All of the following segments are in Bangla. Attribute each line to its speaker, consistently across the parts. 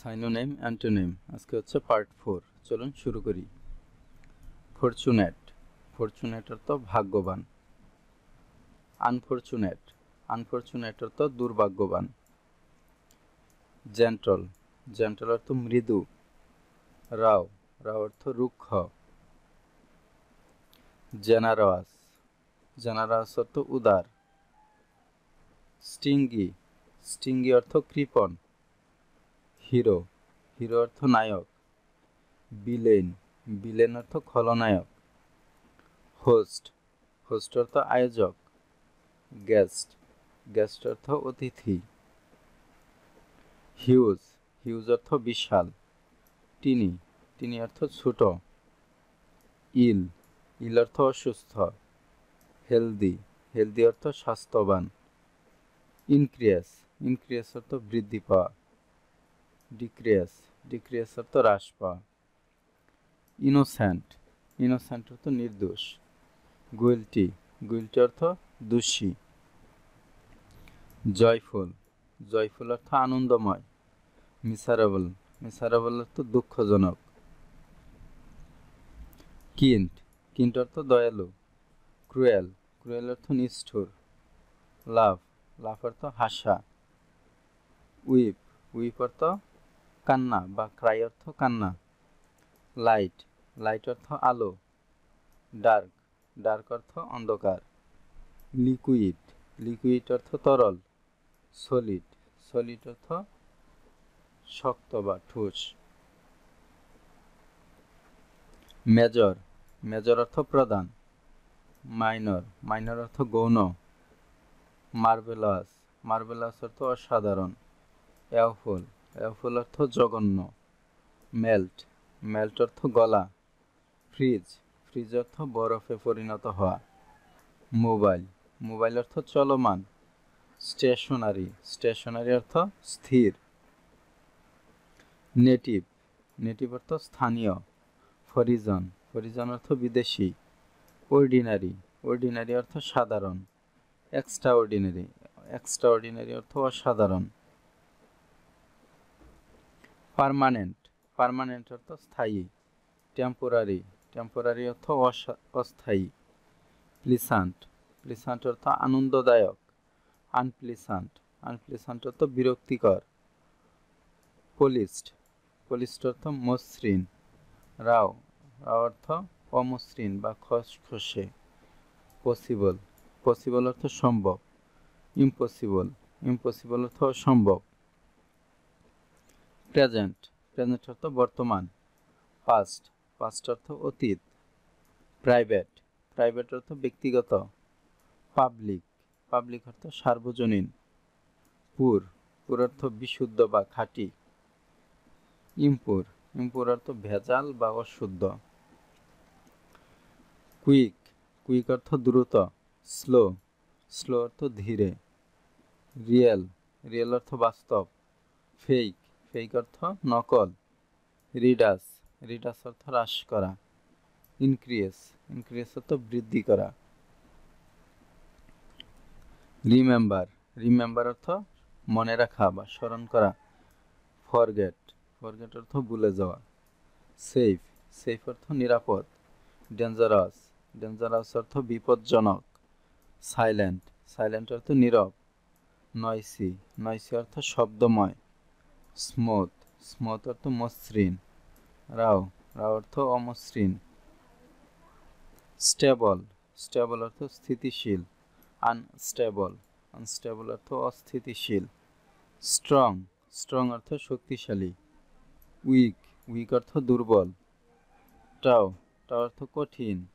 Speaker 1: সাইনোনিম অ্যান্টোনিম আজকে হচ্ছে পার্ট 4। চলুন শুরু করি। ফরচুনেট, ফরচুনেট অর্থ ভাগ্যবান। আনফরচুনেট, আনফরচুনেট অর্থ দুর্ভাগ্যবান। জেন্টল, জেন্টল অর্থ মৃদু। রাও, রাও অর্থ রুক্ষ। জেনারোয়াস, জেনারোয়াস অর্থ উদার। স্টিঙ্গি, স্টিঙ্গি অর্থ কৃপণ। হিরো, হিরো অর্থ নায়ক। বিলেন, বিলেন অর্থ খলনায়ক। হোস্ট, হোস্ট অর্থ আয়োজক। গেস্ট, গেস্ট অর্থ অতিথি। হিউজ, হিউজ অর্থ বিশাল। টিনি, টিনি অর্থ ছোট। ইল, ইল অর্থ অসুস্থ। হেলদি, হেলদি অর্থ স্বাস্থ্যবান। ইনক্রিয়াস, ইনক্রিয়াস অর্থ বৃদ্ধি পাওয়া। ডিক্রিয়াস, ডিক্রিয়াস অর্থ হ্রাস পাওয়া। ইনোসেন্ট, ইনোসেন্ট অর্থ নির্দোষ। গুইলটি, গুইলটি অর্থ দোষী। জয়ফুল, জয়ফুল অর্থ আনন্দময়। মিসারেবল, মিসারেবল অর্থ দুঃখজনক। কিন্ট, কিন্ট অর্থ দয়ালু। ক্রুয়েল, ক্রুয়েল অর্থ নিষ্ঠুর। লাভ, লাভ অর্থ হাসা। উইপ, উইপ অর্থ কান্না বা ক্রাই অর্থ কান্না। লাইট, লাইট অর্থ আলো। ডার্ক, ডার্ক অর্থ অন্ধকার। লিকুইড, লিকুইড অর্থ তরল। সলিড, সলিড অর্থ শক্ত বা ঠোস। মেজর, মেজর অর্থ প্রধান। মাইনর, মাইনর অর্থ গৌণ। মার্ভেলাস, মার্ভেলাস অর্থ অসাধারণ। এওফুল, এওফুল অর্থ জঘন্য। মেল্ট, মেল্ট অর্থ গলা। ফ্রিজ, ফ্রিজ অর্থ বরফে পরিণত হওয়া। মোবাইল, মোবাইল অর্থ চলমান। স্টেশনারি, স্টেশনারি অর্থ স্থির। নেটিভ, নেটিভ অর্থ স্থানীয়। ফরিজন, ফরিজন অর্থ বিদেশি। অর্ডিনারি, অর্ডিনারি অর্থ সাধারণ। এক্সট্রা অর্ডিনারি, এক্সট্রা অর্ডিনারি অর্থ অসাধারণ। পার্মানেন্ট, পার্মানেন্ট অর্থ স্থায়ী। টেম্পোরারি, টেম্পোরারি অর্থ অস্থায়ী। প্লিসান্ট, প্লিসান্ট অর্থ আনন্দদায়ক। আনপ্লিসান্ট, আনপ্লিসান্ট অর্থ বিরক্তিকর। পলিস্ট, পলিস্ট অর্থ মসৃণ। রাও, রাও অর্থ অমসৃণ বা খসখসে। পসিবল, পসিবল অর্থ সম্ভব। ইম্পসিবল, ইম্পসিবল অর্থ অসম্ভব। প্রেজেন্ট, প্রেজেন্ট অর্থ বর্তমান। পাস্ট, পাস্ট অর্থ অতীত। প্রাইভেট, প্রাইভেট অর্থ ব্যক্তিগত। পাবলিক, পাবলিক অর্থ সার্বজনীন। পুর, পুর অর্থ বিশুদ্ধ বা খাঁটি। ইমপুর, ইমপুর অর্থ ভেজাল বা অশুদ্ধ। কুইক, কুইক অর্থ দ্রুত। স্লো, স্লো অর্থ ধীরে। রিয়েল, রিয়েল অর্থ বাস্তব। ফেক, ফেক অর্থ নকল। রিডাস, রিডাস অর্থ হ্রাস করা। ইনক্রিয়েস, ইনক্রিয়েস অর্থ বৃদ্ধি করা। রিমেম্বার, রিমেম্বার অর্থ মনে রাখা বা স্মরণ করা। ফরগেট, ফরগেট অর্থ ভুলে যাওয়া। সেফ, সেফ অর্থ নিরাপদ। ডেঞ্জারাস, ডেঞ্জারাস অর্থ বিপজ্জনক। সাইলেন্ট, সাইলেন্ট অর্থ নীরব। নয়সি, নয়সি অর্থ শব্দময়। স্মুথ, স্মুথ অর্থ মসৃণ। রাও, রাও অর্থ অমসৃণ। স্টেবল, স্টেবল অর্থ স্থিতিশীল। আনস্টেবল, আনস্টেবল অর্থ অস্থিতিশীল। স্ট্রং, স্ট্রং অর্থ শক্তিশালী। উইক, উইক অর্থ দুর্বল। টাও, টাও অর্থ কঠিন।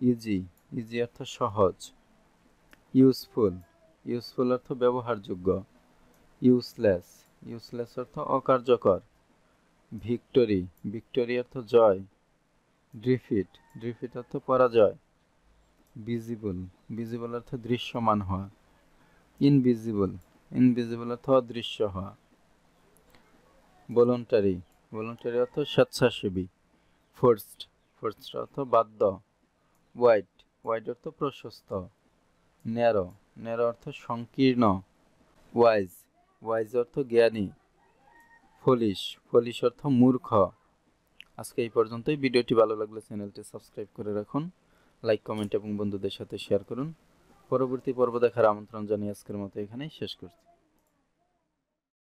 Speaker 1: ইজি, ইজি অর্থ সহজ। ইউজফুল, ইউজফুল অর্থ ব্যবহারযোগ্য। ইউজলেস, ইউজলেস অর্থ অকার্যকর। ভিক্টোরি, ভিক্টোরি অর্থ জয়। ডিফিট, ডিফিট অর্থ পরাজয়। ভিজিবল, ভিজিবল অর্থ দৃশ্যমান হওয়া। ইনভিজিবল, ইনভিজিবল অর্থ অদৃশ্য হওয়া। ভলান্টারি, ভলান্টারি অর্থ স্বেচ্ছাসেবী। ফোর্সড, ফোর্সড অর্থ বাধ্য। ওয়াইড, ওয়াইড অর্থ প্রশস্ত। ন্যারো, ন্যারো অর্থ সংকীর্ণ। ওয়াইজ, ওয়াইজ অর্থ জ্ঞানী। ফলিশ, ফলিশ অর্থ মূর্খ। আজকে এই পর্যন্তই। ভিডিওটি ভালো লাগলে চ্যানেলটি সাবস্ক্রাইব করে রাখুন, লাইক, কমেন্ট এবং বন্ধুদের সাথে শেয়ার করুন। পরবর্তী পর্ব দেখার আমন্ত্রণ জানিয়ে আজকের মতো এখানেই শেষ করছি।